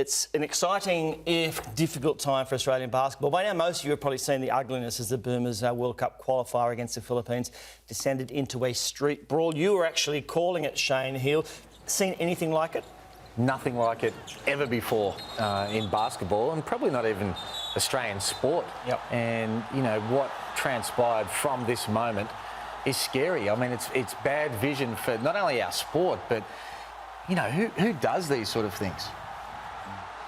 It's an exciting, if difficult, time for Australian basketball. By now, most of you have probably seen the ugliness as the Boomers' World Cup qualifier against the Philippines descended into a street brawl. You were actually calling it, Shane Hill. Seen anything like it? Nothing like it ever before in basketball, and probably not even Australian sport. Yep. And, you know, what transpired from this moment is scary. I mean, it's bad vision for not only our sport, but, you know, who does these sort of things?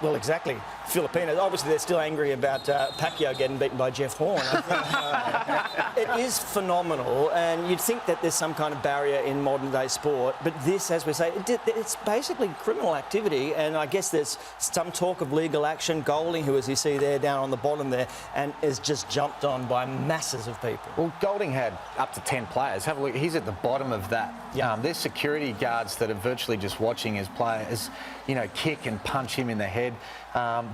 Well, exactly. Filipinos. Obviously, they're still angry about Pacquiao getting beaten by Jeff Horn. I think, it is phenomenal, and you'd think that there's some kind of barrier in modern-day sport, but this, as we say, it's basically criminal activity, and I guess there's some talk of legal action. Golding, who, as you see there, down on the bottom there, and is just jumped on by masses of people. Well, Golding had up to 10 players. Have a look. He's at the bottom of that. Yeah. There's security guards that are virtually just watching his players, you know, kick and punch him in the head.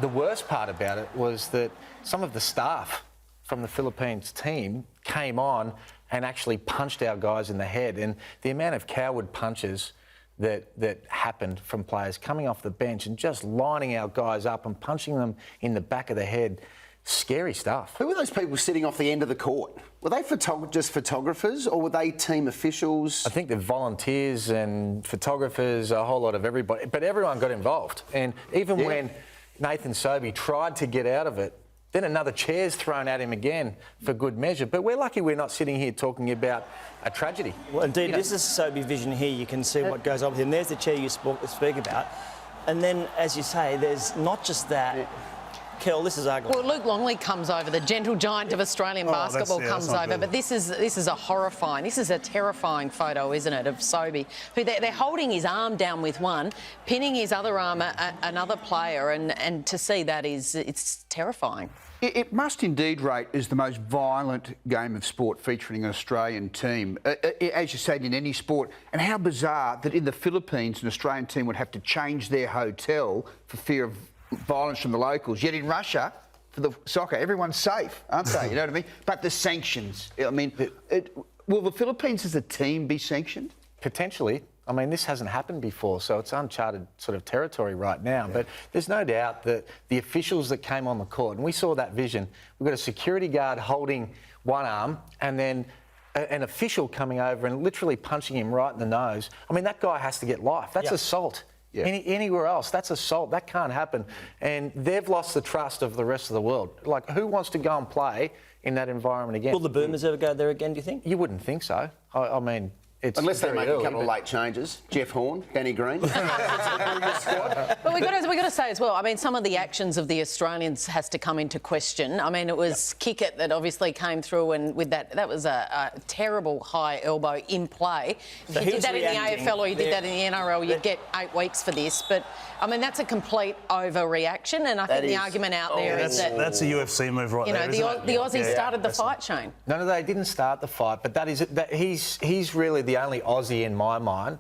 The worst part about it was that some of the staff from the Philippines team came on and actually punched our guys in the head. And the amount of coward punches that happened from players coming off the bench and just lining our guys up and punching them in the back of the head. Scary stuff. Who were those people sitting off the end of the court? Were they just photographers, or were they team officials? I think the volunteers and photographers, a whole lot of everybody, but everyone got involved. And even when Nathan Sobey tried to get out of it, then another chair's thrown at him again for good measure. But we're lucky we're not sitting here talking about a tragedy. Well, indeed, this is Sobey vision here. You can see what goes on with him. There's the chair you speak about. And then, as you say, there's not just that. Kel, this is ugly. Well, Luke Longley comes over, the gentle giant of Australian basketball comes over, but this is a horrifying, this is a terrifying photo, isn't it, of Sobey, who they're holding his arm down with one, pinning his other arm at another player, and to see that it's terrifying. It must indeed rate as the most violent game of sport featuring an Australian team, as you said, in any sport. And how bizarre that in the Philippines an Australian team would have to change their hotel for fear of violence from the locals. Yet in Russia, for the soccer, everyone's safe, aren't they? You know what I mean? But the sanctions, I mean, will the Philippines as a team be sanctioned? Potentially. I mean, this hasn't happened before, so it's uncharted sort of territory right now. Yeah. But there's no doubt that the officials that came on the court, and we saw that vision, we've got a security guard holding one arm and then an official coming over and literally punching him right in the nose. I mean, that guy has to get life. That's assault. Yeah. Anywhere else, that's assault. That can't happen. And they've lost the trust of the rest of the world. Like, who wants to go and play in that environment again? Will the Boomers ever go there again, do you think? You wouldn't think so. I mean, it's unless they make early, a couple of late changes. Jeff Horn, Danny Green. But we've got to say as well, I mean, some of the actions of the Australians has to come into question. I mean, it was Kickett that obviously came through, and with that was a terrible high elbow in play. So if you did that in the AFL or you did that in the NRL, you'd get 8 weeks for this. But, I mean, that's a complete overreaction, and I think the argument out there is that... That's a UFC move right there, you know, the Aussies started the fight, Shane. No, they didn't start the fight, but he's really the only Aussie in my mind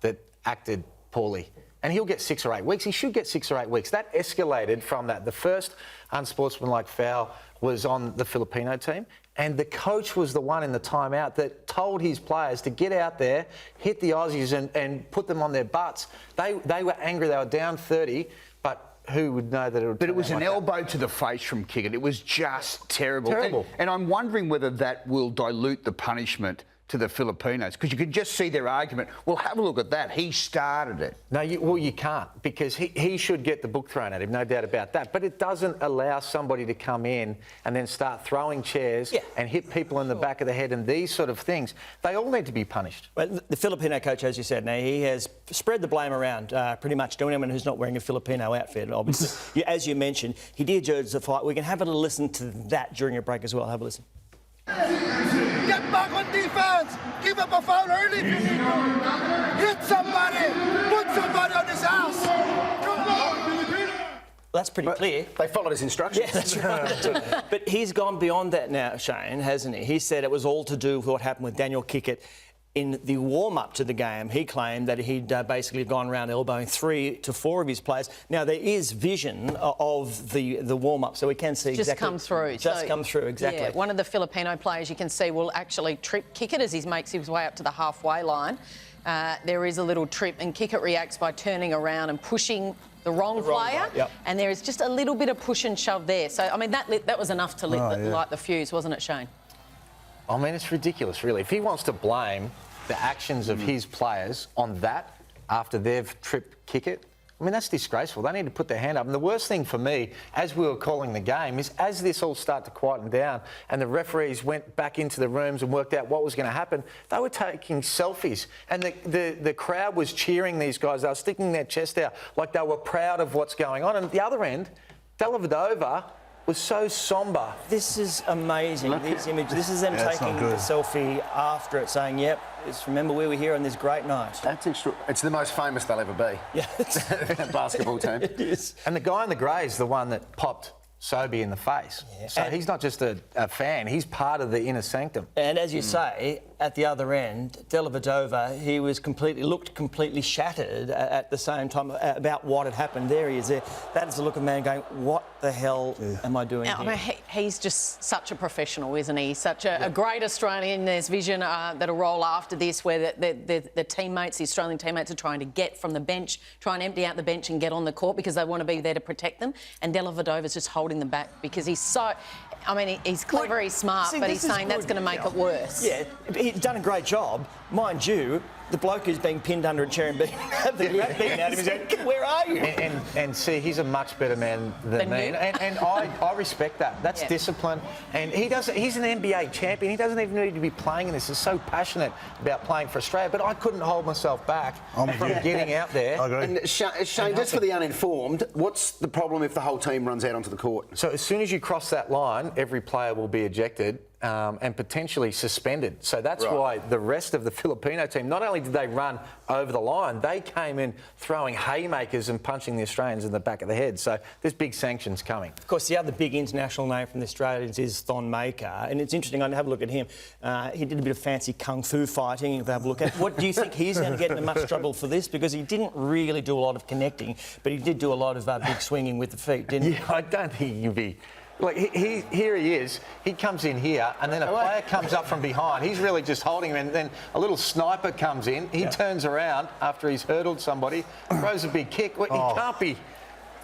that acted poorly. And he'll get 6 or 8 weeks. He should get 6 or 8 weeks. That escalated from that. The first unsportsmanlike foul was on the Filipino team, and the coach was the one in the timeout that told his players to get out there, hit the Aussies and put them on their butts. They were angry. They were down 30, but who would know that it would... But it was an elbow to the face from Kickett. It was just terrible. Terrible. And I'm wondering whether that will dilute the punishment to the Filipinos, because you could just see their argument. Well, have a look at that. He started it. No, you can't, because he should get the book thrown at him, no doubt about that. But it doesn't allow somebody to come in and then start throwing chairs and hit people in the back of the head and these sort of things. They all need to be punished. Well, the Filipino coach, as you said, now he has spread the blame around pretty much to anyone who's not wearing a Filipino outfit, obviously. As you mentioned, he did urge the fight. We can have a listen to that during a break as well. Have a listen. Get back on defense! Give up a foul early if you need to! Hit somebody! Put somebody on his ass! Come on! That's pretty clear. They followed his instructions. Yeah, that's right. But he's gone beyond that now, Shane, hasn't he? He said it was all to do with what happened with Daniel Kickett in the warm-up to the game. He claimed that he'd basically gone around elbowing 3 to 4 of his players. Now, there is vision of the warm-up, so we can see just exactly... come through. Just come through, exactly. Yeah, one of the Filipino players you can see will actually trip Kickett as he makes his way up to the halfway line. There is a little trip, and Kickett reacts by turning around and pushing the wrong player, guy, yep. and there is just a little bit of push and shove there. So, I mean, that was enough to light the fuse, wasn't it, Shane? I mean, it's ridiculous, really. If he wants to blame the actions of his players on that after they've tripped kick it, I mean, that's disgraceful. They need to put their hand up. And the worst thing for me, as we were calling the game, is as this all started to quieten down and the referees went back into the rooms and worked out what was going to happen, they were taking selfies. And the crowd was cheering these guys. They were sticking their chest out like they were proud of what's going on. And at the other end, Dellavedova was so sombre. This is amazing, these images. This is them taking the selfie after it, saying, yep, remember we were here on this great night. That's extra. It's the most famous they'll ever be. Yeah. That basketball team. It is. And the guy in the grey is the one that popped Sobey in the face. Yeah. So he's not just a fan, he's part of the inner sanctum. And as you say, at the other end, Dellavedova, he looked completely shattered at the same time about what had happened. There he is there. That is the look of a man going, what the hell am I doing here? I mean, he's just such a professional, isn't he? Such a great Australian. There's vision that'll roll after this where the teammates, the Australian teammates, are trying to get from the bench, try and empty out the bench and get on the court because they want to be there to protect them. And Dellavedova's just holding them back because he's so... I mean, he's clever, he's smart, but he's saying that's going to make it worse. Yeah, he's done a great job. Mind you, the bloke who's being pinned under a chair and being beaten out of his head, where are you? And see, he's a much better man than me. And I respect that. That's discipline. And he's an NBA champion. He doesn't even need to be playing in this. He's so passionate about playing for Australia. But I couldn't hold myself back from getting out there. I agree. And Shane, just for the uninformed, what's the problem if the whole team runs out onto the court? So as soon as you cross that line, every player will be ejected. And potentially suspended. So that's why the rest of the Filipino team, not only did they run over the line, they came in throwing haymakers and punching the Australians in the back of the head. So there's big sanctions coming. Of course, the other big international name from the Australians is Thon Maker. And it's interesting, I have a look at him. He did a bit of fancy kung fu fighting. If you have a look at what do you think he's going to get into much trouble for this? Because he didn't really do a lot of connecting, but he did do a lot of big swinging with the feet, didn't he? Yeah, I don't think he can be... Like, here he is. He comes in here, and then a player comes up from behind. He's really just holding him, and then a little sniper comes in. He turns around after he's hurdled somebody, throws a big kick. Well, he can't be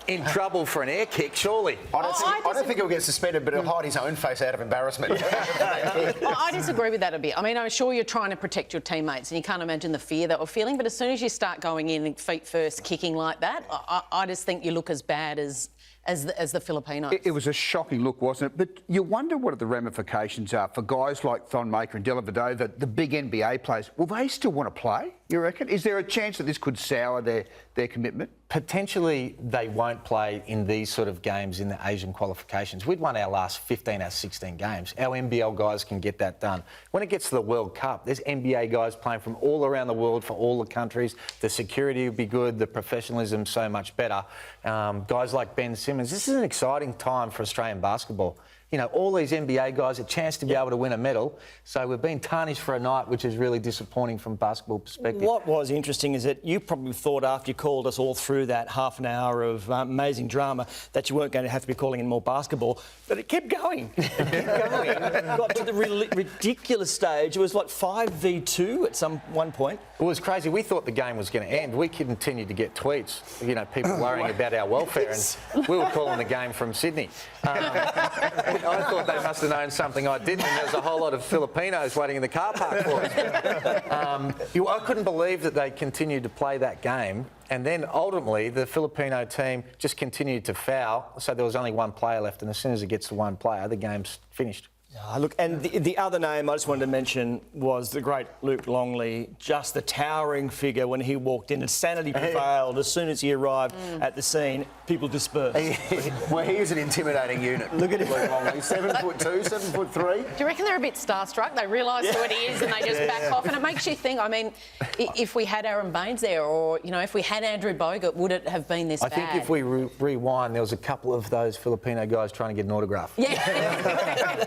in trouble for an air kick, surely. I don't think he'll get suspended, but he'll hide his own face out of embarrassment. I disagree with that a bit. I mean, I'm sure you're trying to protect your teammates and you can't imagine the fear that we're feeling, but as soon as you start going in and feet first kicking like that, I just think you look as bad as the Filipinos. It was a shocking look, wasn't it? But you wonder what the ramifications are for guys like Thon Maker and Dellavedova, the big NBA players. Will they still want to play, you reckon? Is there a chance that this could sour their commitment? Potentially they won't play in these sort of games in the Asian qualifications. We'd won our last 15 out of 16 games. Our NBL guys can get that done. When it gets to the World Cup, there's NBA guys playing from all around the world for all the countries. The security will be good, the professionalism so much better. Guys like Ben Simmons, this is an exciting time for Australian basketball. You know, all these NBA guys, a chance to be able to win a medal. So we've been tarnished for a night, which is really disappointing from a basketball perspective. What was interesting is that you probably thought after you called us all through that half an hour of amazing drama that you weren't going to have to be calling in more basketball, but it kept going. It kept going. Got to the ridiculous stage. It was like 5v2 at one point. It was crazy. We thought the game was going to end. We continued to get tweets, you know, people worrying about our welfare, and we were calling the game from Sydney. I thought they must have known something I didn't, and there was a whole lot of Filipinos waiting in the car park for us. I couldn't believe that they continued to play that game, and then ultimately the Filipino team just continued to foul, so there was only one player left, and as soon as it gets to one player, the game's finished. Look, and the other name I just wanted to mention was the great Luke Longley, just the towering figure when he walked in. Sanity prevailed as soon as he arrived at the scene. People dispersed. Well, he is an intimidating unit. Look at him, Luke Longley. 7'2", 7'3". Do you reckon they're a bit starstruck? They realise who it is and they just back off, and it makes you think. I mean, if we had Aaron Baines there, or you know, if we had Andrew Bogut, would it have been this bad? I think if we rewind, there was a couple of those Filipino guys trying to get an autograph. Yeah.